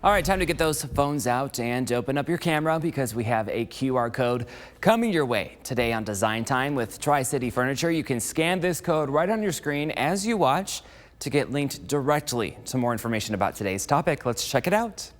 All right, time to get those phones out and open up your camera because we have a QR code coming your way today on Design Time with Tri-City Furniture. You can scan this code right on your screen as you watch to get linked directly to more information about today's topic. Let's check it out.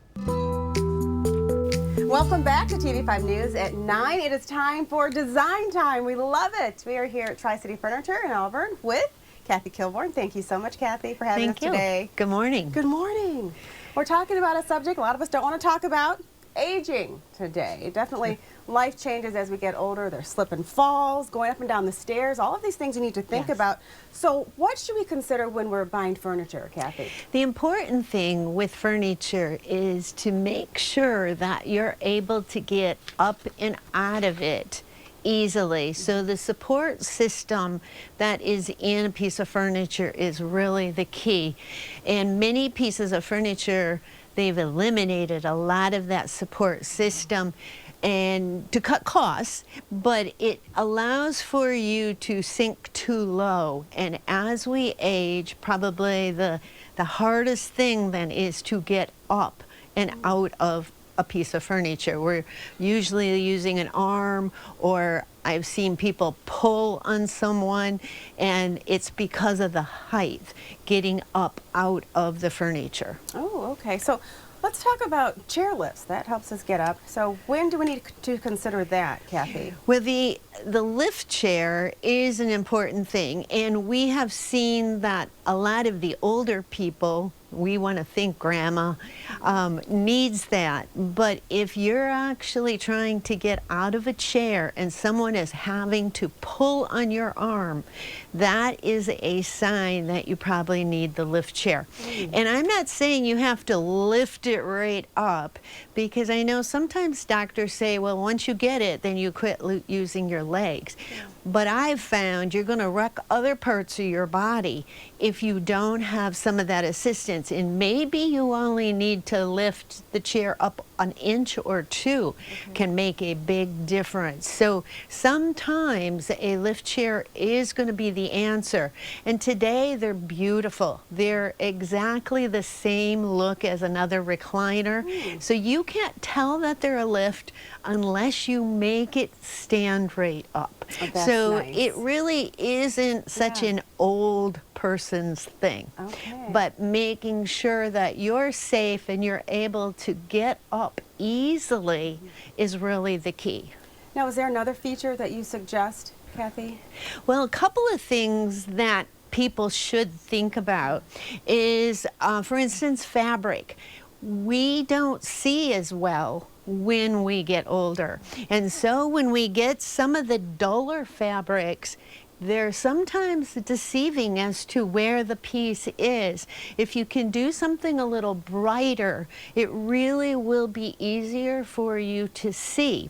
Welcome back to TV5 News at 9. It is time for Design Time. We love it. We are here at Tri-City Furniture in Auburn with Kathy Kilborn. Thank you so much, Kathy, for having us today. Good morning. Good morning. We're talking about a subject a lot of us don't want to talk about, aging today. Definitely life changes as we get older. There's slip and falls, going up and down the stairs, all of these things you need to think about. So what should we consider when we're buying furniture, Kathy? The important thing with furniture is to make sure that you're able to get up and out of it easily. So the support system that is in a piece of furniture is really the key. And many pieces of furniture, they've eliminated a lot of that support system and to cut costs, but it allows for you to sink too low. And as we age, probably the hardest thing then is to get up and out of a piece of furniture. We're usually using an arm, or I've seen people pull on someone, and it's because of the height getting up out of the furniture. Oh, okay. So let's talk about chair lifts. That helps us get up. So when do we need to consider that, Kathy? Well, the lift chair is an important thing, and we have seen that a lot of the older people, we want to think grandma, needs that. But if you're actually trying to get out of a chair and someone is having to pull on your arm, that is a sign that you probably need the lift chair. And I'm not saying you have to lift it right up, because I know sometimes doctors say, well, once you get it, then you quit using your legs. But I've found you're going to wreck other parts of your body if you don't have some of that assistance. And maybe you only need to lift the chair up an inch or two can make a big difference. So sometimes a lift chair is going to be the answer. And today they're beautiful. They're exactly the same look as another recliner. So you can't tell that they're a lift unless you make it stand right up. Oh, so nice. It really isn't such an old person's thing. But making sure that you're safe and you're able to get up easily is really the key. Now, is there another feature that you suggest, Kathy? Well, a couple of things that people should think about is, for instance, fabric. We don't see as well when we get older. And so when we get some of the duller fabrics, they're sometimes deceiving as to where the piece is. If you can do something a little brighter, it really will be easier for you to see.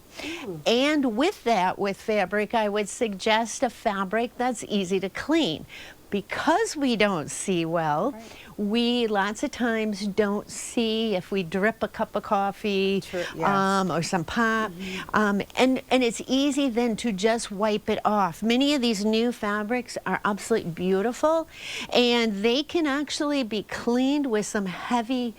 And with that, with fabric, I would suggest a fabric that's easy to clean. Because we don't see well, we lots of times don't see if we drip a cup of coffee or some pop, and it's easy then to just wipe it off. Many of these new fabrics are absolutely beautiful, and they can actually be cleaned with some heavy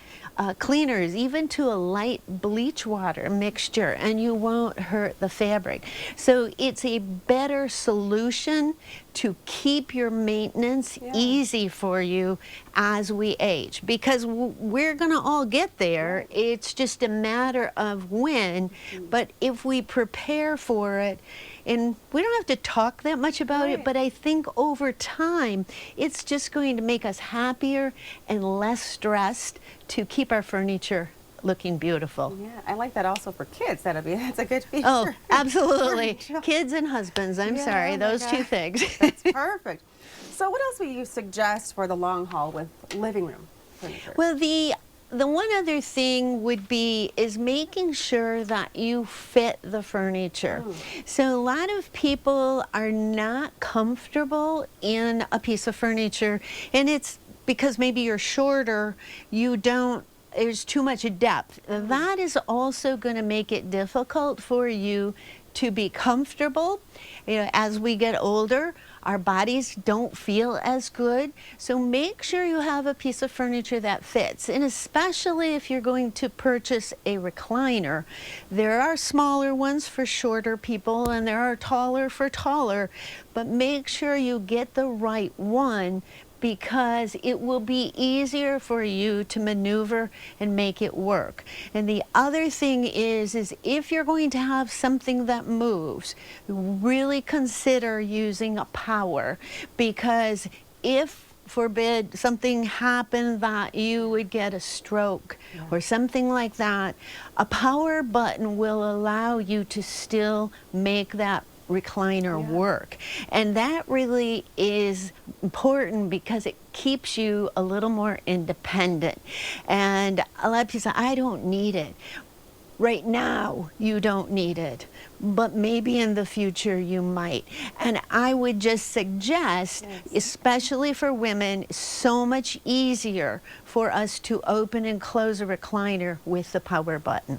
cleaners, even to a light bleach water mixture, and you won't hurt the fabric. So it's a better solution to keep your maintenance easy for you as we age, because we're going to all get there. It's just a matter of when, but if we prepare for it, and we don't have to talk that much about it, but I think over time, it's just going to make us happier and less stressed to keep our furniture looking beautiful. Yeah, I like that also for kids. That's a good feature. Oh, absolutely. Kids and husbands, I'm sorry, those two things. That's perfect. So what else would you suggest for the long haul with living room furniture? Well, the one other thing would be is making sure that you fit the furniture. So a lot of people are not comfortable in a piece of furniture, and it's because maybe you're shorter, there's too much depth. That is also going to make it difficult for you to be comfortable. You know, as we get older, our bodies don't feel as good. So make sure you have a piece of furniture that fits. And especially if you're going to purchase a recliner, there are smaller ones for shorter people and there are taller for taller, but make sure you get the right one, because it will be easier for you to maneuver and make it work. And the other thing is if you're going to have something that moves, really consider using a power, because if forbid something happened that you would get a stroke or something like that, a power button will allow you to still make that recliner work. And that really is important because it keeps you a little more independent. And a lot of people say, I don't need it. Right now, you don't need it, but maybe in the future you might. And I would just suggest, especially for women, so much easier for us to open and close a recliner with the power button.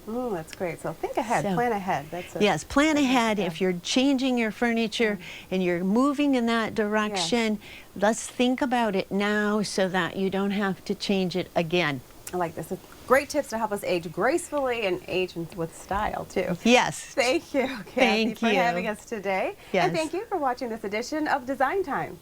Oh, that's great. So think ahead, plan ahead. That's it. Yes, plan ahead. If you're changing your furniture and you're moving in that direction, let's think about it now so that you don't have to change it again. I like this. Great tips to help us age gracefully and age with style, too. Yes. Thank you, Kathy, Thank for you. having us today. Yes. And thank you for watching this edition of Design Time.